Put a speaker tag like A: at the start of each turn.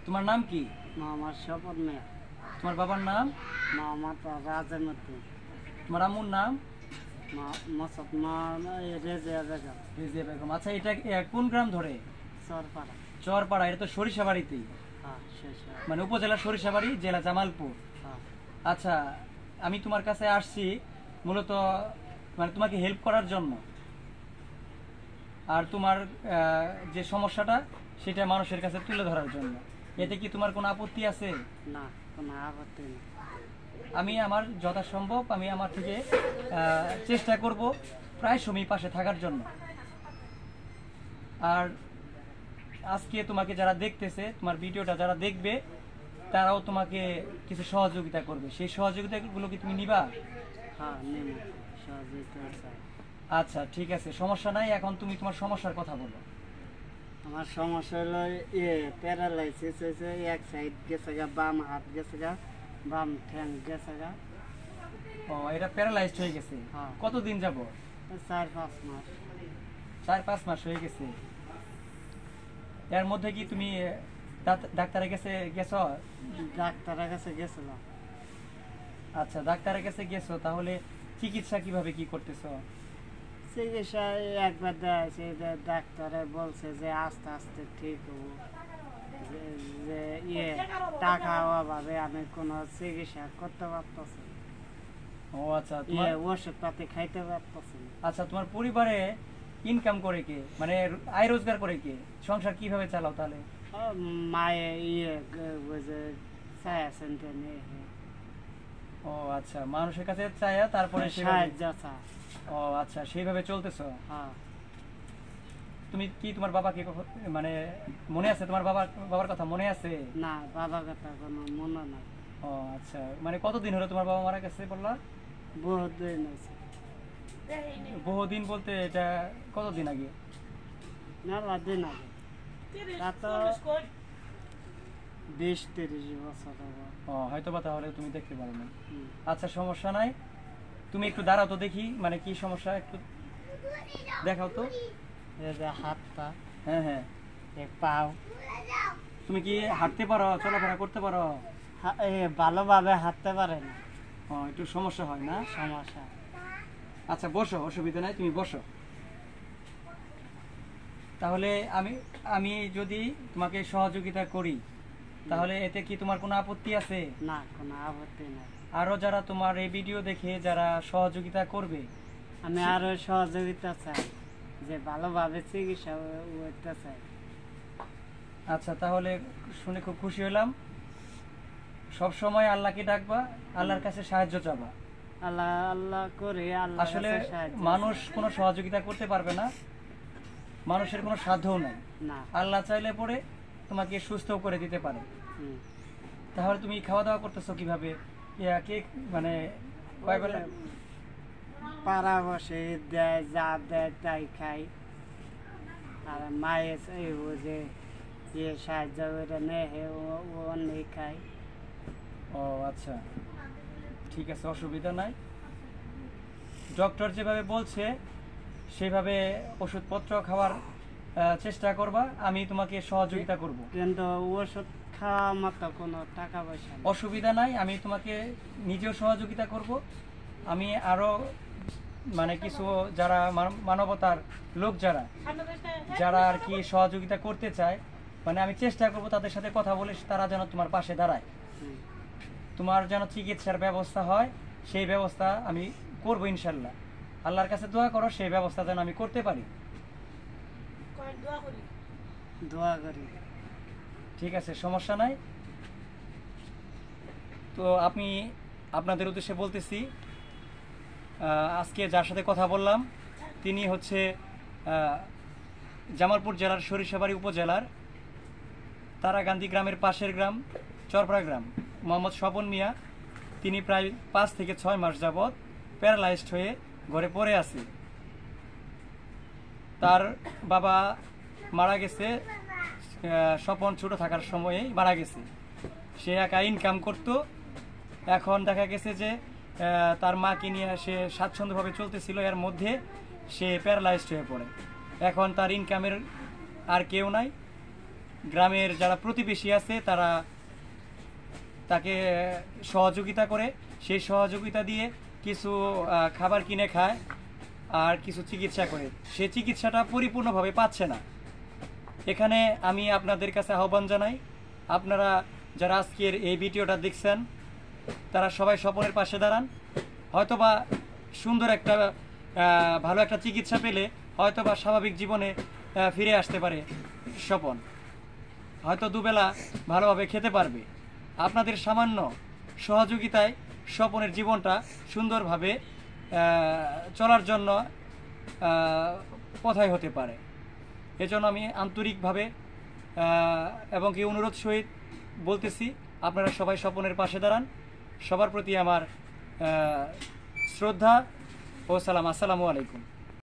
A: তোমার নাম কি?
B: মোহাম্মদ শপথ মিয়া।
A: তোমার বাবার নাম?
B: মোহাম্মদ রাজেমুদ্দিন।
A: তোমার আম্মুর নাম?
B: মসদ রেজিয়া বেগম।
A: রেজিয়া বেগম। আচ্ছা, এটা কোন গ্রাম ধরে?
B: চরপাড়া।
A: চরপাড়া। এটা তো সরিষাবাড়িতেই,
B: হ্যাঁ,
A: মানে উপজেলা সরিষাবাড়ি, জেলা জামালপুর।
B: হ্যাঁ।
A: আচ্ছা, আমি তোমার কাছে আসছি মূলত মানে তোমাকে হেল্প করার জন্য, আর তোমার যে সমস্যাটা সেটা মানুষের কাছে তুলে ধরার জন্য। এতে কি তোমার কোনো আপত্তি আছে?
B: না, কোনো আপত্তি নেই।
A: আমি আমার যথাসম্ভব আমি আমার থেকে চেষ্টা করব প্রায় সময় পাশে থাকার জন্য। আর আজকে তোমাকে যারা দেখতেছে, তোমার ভিডিওটা যারা দেখবে, তারাও তোমাকে কিছু সহযোগিতা করবে। সেই সহযোগিতাগুলো কি তুমি নিবা?
B: হ্যাঁ, নেব, সহযোগিতা চাই।
A: আচ্ছা, ঠিক আছে, সমস্যা নাই। এখন তুমি তোমার সমস্যার কথা বলো।
B: আমার সমস্যা হলো প্যারালাইসিস হয়েছে, এক সাইড গেছে গা, বাম হাত গেছে গা, বাম ঠ্যাং গেছে গা।
A: ও, এটা প্যারালাইজড হয়ে গেছে?
B: হ্যাঁ।
A: কতদিন যাব?
B: 4-5 মাস।
A: 4-5 মাস হয়ে গেছে। এর মধ্যে কি তুমি ডাক্তারের কাছে গেছো?
B: ডাক্তারের কাছে গেছিলাম।
A: আচ্ছা, ডাক্তারের কাছে গেছো, তাহলে চিকিৎসা কিভাবে কি করতেছো?
B: চিকিৎসা একবার দেখাইছে, ডাক্তারে বলছে যে আস্তে আস্তে ঠিক হবো, যে টাকা অভাবে আমি কোনো চিকিৎসা করতে পারতেছি না।
A: ও আচ্ছা,
B: ওষুধ পাতি খাইতে পারতেছি না।
A: আচ্ছা, তোমার পরিবারে ইনকাম করে কে, মানে আয় রোজগার করে কে? সংসার কিভাবে চালাও তাহলে?
B: মায়ে ওই যে ছায়া সেন্টার নিয়ে
A: ও আচ্ছা, মানুষের কাছে চাইয়া তারপরে
B: সাহায্য চায়।
A: ও আচ্ছা, সেইভাবে চলতেছো।
B: হ্যাঁ।
A: তুমি কি তোমার বাবাকে মানে মনে আছে? তোমার বাবার কথা মনে আছে?
B: না, বাবার কথা কোনো মনে নাই।
A: ও আচ্ছা, মানে কতদিন হলো তোমার বাবা মারা গেছে বললা?
B: বহুত দিন হয়েছে।
A: বহুদিন বলতে এটা কতদিন আগে?
B: মেলা দিন আগে, তা তো 20-30 বছর হবে।
A: ও, হয়তো বা তাহলে তুমি দেখতে পারো না।
B: হুম।
A: আচ্ছা, সমস্যা নাই। তুমি একটু দাঁড়াও তো দেখি, মানে কি সমস্যা একটু দেখাও তো।
B: এই যে হাতটা,
A: হ্যাঁ হ্যাঁ।
B: পাও।
A: তুমি কি হাঁটতে পারো, চলাফেরা করতে পারো?
B: ভালোভাবে হাঁটতে পারে না।
A: ও, একটু সমস্যা হয় না?
B: সমস্যা।
A: আচ্ছা, বসো, অসুবিধা নাই, তুমি বসো। তাহলে আমি আমি যদি তোমাকে সহযোগিতা করি, তাহলে এতে কি তোমার কোনো আপত্তি আছে?
B: না, কোনো আপত্তি নাই।
A: আরো যারা তোমার এই ভিডিও দেখে যারা সহযোগিতা করবে,
B: আমি আরো সহযোগিতা চাই, যে ভালোভাবে চিকিৎসা করতে চাই।
A: আচ্ছা, তাহলে শুনে খুব খুশি হলাম। সব সময় আল্লাহকে ডাকবা, আল্লাহর কাছে সাহায্য চাবা।
B: আল্লাহ আল্লাহ করে আল্লাহ
A: আসলে মানুষ কোনো সহযোগিতা করতে পারবে না, মানুষের কোনো সাধ্যও নাই।
B: না।
A: আল্লাহ চাইলে পরে তোমাকে সুস্থ করে দিতে পারে।
B: হুম।
A: তাহলে তুমি খাওয়া দাওয়া করতেছো কিভাবে? কে মানে কয় বেলা?
B: পাড়া বসে দেয়, যা দেয় তাই খাই। আর মায়ের যে সাহায্য করে নেয়, ও অনেক খাই।
A: ও আচ্ছা, ঠিক আছে, অসুবিধা নাই। ডক্টর যেভাবে বলছে সেভাবে ওষুধপত্র খাওয়ার চেষ্টা করবা, আমি তোমাকে সহযোগিতা করব।
B: কিন্তু ওষুধ খাওয়া মতো কোনো টাকা পয়সা নেই।
A: অসুবিধা নাই, আমি তোমাকে নিজেও সহযোগিতা করব। আমি আরো মানে কিছু যারা মানবতার লোক যারা যারা আর কি সহযোগিতা করতে চায়, মানে আমি চেষ্টা করব তাদের সাথে কথা বলে তারা যেন তোমার পাশে দাঁড়ায়,
B: হুম।
A: তোমার যেন চিকিৎসার ব্যবস্থা হয়, সেই ব্যবস্থা আমি করবো ইনশাল্লাহ। আল্লাহর কাছে দোয়া করো সেই ব্যবস্থা যেন আমি করতে পারি।
B: দোয়া করি।
A: ঠিক আছে, সমস্যা নাই। তো আমি আপনাদের উদ্দেশ্যে বলতেছি, আজকে যার সাথে কথা বললাম তিনি হচ্ছে জামালপুর জেলার সরিষাবাড়ি উপজেলার তারাকান্দি গ্রামের পাশের গ্রাম চরপাড়া গ্রাম, মোহাম্মদ স্বপন মিয়া। তিনি প্রায় 5 থেকে 6 মাস যাবৎ প্যারালাইজড হয়ে ঘরে পড়ে আছে। তার বাবা মারা গেছে, স্বপন ছোট থাকার সময়েই মারা গেছে। সে একা ইনকাম করত। এখন দেখা গেছে যে তার মাকে নিয়ে সে স্বাচ্ছন্দ্যভাবে চলতেছিল, এর মধ্যে সে প্যারালাইজড হয়ে পড়ে। এখন তার ইনকামের আর কেউ নাই, গ্রামের যারা প্রতিবেশী আছে তারা তাকে সহযোগিতা করে, সেই সহযোগিতা দিয়ে কিছু খাবার কিনে খায় আর কিছু চিকিৎসা করে। সে চিকিৎসাটা পরিপূর্ণভাবে পাচ্ছে না। এখানে আমি আপনাদের কাছে আহ্বান জানাই, আপনারা যারা আজকের এই ভিডিওটা দেখছেন তারা সবাই স্বপনের পাশে দাঁড়ান। হয়তোবা সুন্দর একটা ভালো একটা চিকিৎসা পেলে হয়তোবা স্বাভাবিক জীবনে ফিরে আসতে পারে স্বপন, হয়তো দুবেলা ভালোভাবে খেতে পারবে। আপনাদের সামান্য সহযোগিতায় স্বপনের জীবনটা সুন্দরভাবে চলার জন্য পথায় হতে পারে। এজন্য আমি আন্তরিকভাবে এবং কি অনুরোধ সহিত বলতেছি, আপনারা সবাই স্বপনের পাশে দাঁড়ান। সবার প্রতি আমার শ্রদ্ধা ও সালাম। আসসালামু আলাইকুম।